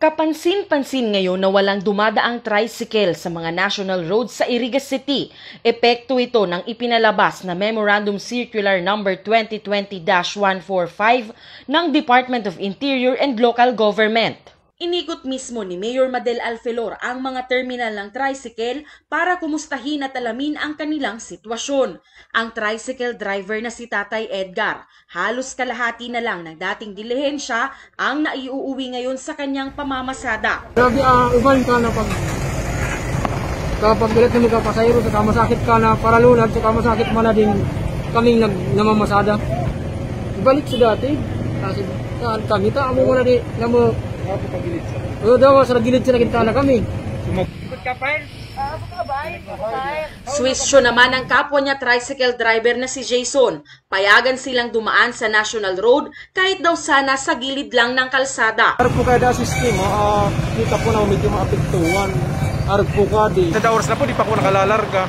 Kapansin-pansin ngayon na walang dumadaang tricycle sa mga national roads sa Iriga City. Epekto ito ng ipinalabas na Memorandum Circular No. 2020-145 ng Department of Interior and Local Government. Inikot mismo ni Mayor Madel Alfelor ang mga terminal ng tricycle para kumustahin at alamin ang kanilang sitwasyon. Ang tricycle driver na si Tatay Edgar, halos kalahati na lang ng dating dilihensya ang naiuuwi ngayon sa kanyang pamamasada. Grabe, uban ka na kapag bilat na mga pasayro, saka masakit ka na paralunad, saka masakit man na din kaming namamasada. Ibalik sa dati, kasi kami ta, amo mo na di, na mo, daw sa gilid sila kita na kami. Swisyo naman ang kapwa niya tricycle driver na si Jason. Payagan silang dumaan sa National Road kahit daw sana sa gilid lang ng kalsada. Arap po kada system, kita po na medyo maapektuhan. Arap po kadi. Sa oras na po, di pa po nakalalarga.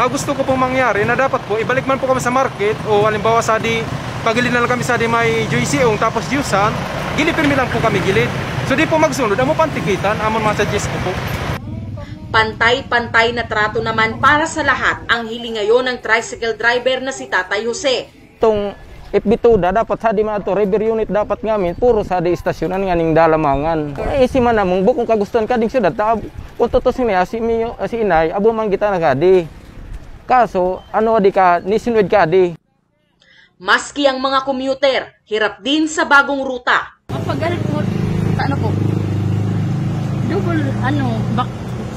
Gusto ko pong mangyari na dapat po, ibalik man po kami sa market o halimbawa sa di, pagilid na lang kami sa di may Joyceong tapos Jusan, gilid-pirmi lang po kami gilid. So di po magsunod, amo pantikitan, amon masuggest ko po. Pantay-pantay na trato naman para sa lahat ang hiling ngayon ng tricycle driver na si Tatay Jose. Itong FB2 dapat sa di man ito, river unit dapat ngamin, puro sa di istasyonan nga ning dalamangan. Si manamong bukong kagustuhan ka ding syudad, kung tutusin niya si inay, abo man kita na kadi. Kaso, di ka, nisinwed ka di. Maski ang mga commuter, hirap din sa bagong ruta. Pag po, double, back,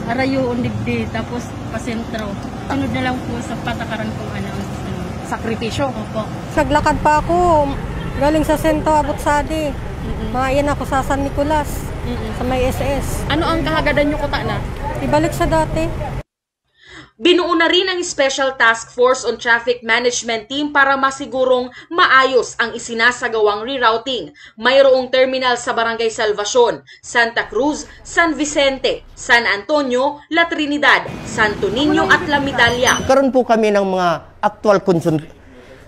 arayo, undigdi, tapos pasentro. Sunod na lang po sa patakaran kung sakripisyo. Opo. Naglakad pa ako, galing sa sento, abot sadi. Maayan ako sa San Nicolas, sa may SS. Ano ang kahagadan nyo kuta na? Ibalik sa dati. Binuo na rin ang Special Task Force on Traffic Management Team para masigurong maayos ang isinasagawang rerouting. Mayroong terminal sa Barangay Salvacion, Santa Cruz, San Vicente, San Antonio, La Trinidad, Santo Niño at La Medalla. Karon po kami ng mga actual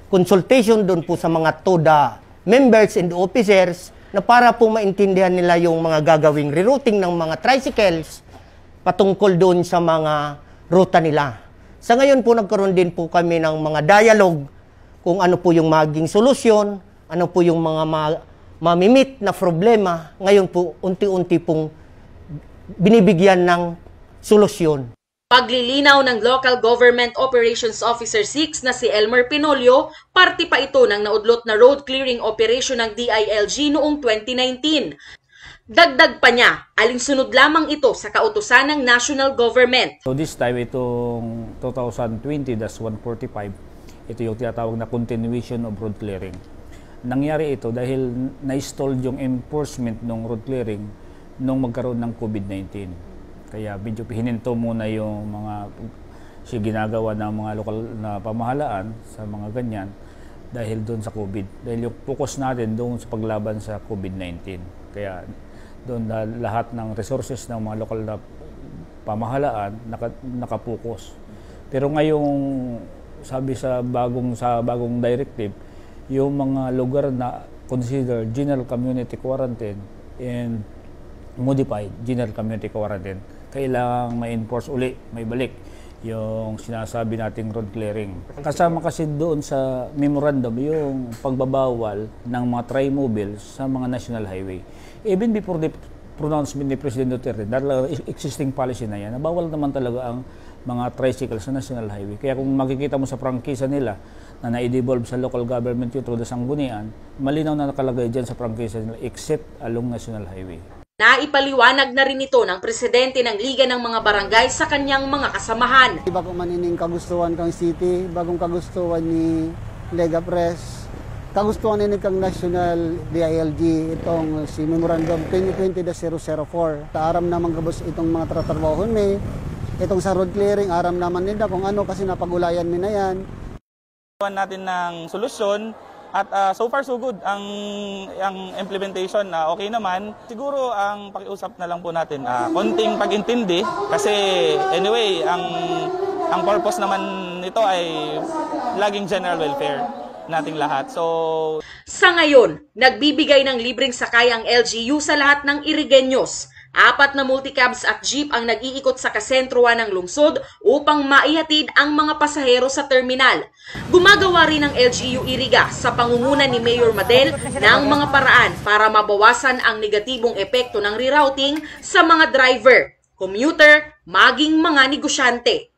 consultation doon po sa mga TODA members and officers na para po maintindihan nila yung mga gagawing rerouting ng mga tricycles patungkol doon sa mga ruta nila. Sa ngayon po nagkaroon din po kami ng mga dialogue kung ano po yung maging solusyon, ano po yung mga mamimit na problema. Ngayon po unti-unti pong binibigyan ng solusyon. Paglilinaw ng Local Government Operations Officer 6 na si Elmer Pinolio, parte pa ito ng naudlot na road clearing operation ng DILG noong 2019. Dagdag pa niya, alinsunod lamang ito sa kautusan ng national government. So this time, itong 2020-145, ito yung tinatawag na continuation of road clearing. Nangyari ito dahil na-stall yung enforcement ng road clearing nung magkaroon ng COVID-19. Kaya medyo hininto muna yung mga ginagawa ng mga lokal na pamahalaan sa mga ganyan dahil doon sa COVID. Dahil yung focus natin doon sa paglaban sa COVID-19. Kaya doon lahat ng resources ng mga lokal na pamahalaan nakapokus. Pero ngayong sabi sa bagong directive, yung mga lugar na consider general community quarantine and modified general community quarantine, kailangang ma-enforce uli, may balik yung sinasabi nating road clearing. Kasama kasi doon sa memorandum yung pagbabawal ng mga tri-mobiles sa mga national highway. Even before the pronouncement ni President Duterte, dahil existing policy na yan, nabawal naman talaga ang mga tricycles sa national highway. Kaya kung makikita mo sa prangkisa nila na na-devolve sa local government yun through the sanggunian, malinaw na nakalagay dyan sa prangkisa nila except along national highway. Naipaliwanag na rin ito ng presidente ng Liga ng mga Barangay sa kanyang mga kasamahan. Bagong manining kagustuhan kang city, bagong kagustuhan ni Lega Press, kagustuhan ni kang National DILG itong si Memorandum 2020-004. Aram naman kabos itong mga tratrabahon may itong sa road clearing, aram naman nila kung ano kasi napagulayan mi na yan. Natin ng solusyon at so far so good ang implementation okay naman. Siguro ang pakiusap na lang po natin konting pag-intindi kasi anyway ang purpose naman nito ay laging general welfare nating lahat. So Sa ngayon, nagbibigay ng libreng sakay ang LGU sa lahat ng Irigenyos. 4 na multicabs at jeep ang nag-iikot sa kasentroan ng lungsod upang maihatid ang mga pasahero sa terminal. Gumagawa rin ng LGU Iriga sa pangunguna ni Mayor Madel ng mga paraan para mabawasan ang negatibong epekto ng rerouting sa mga driver, commuter, maging mga negosyante.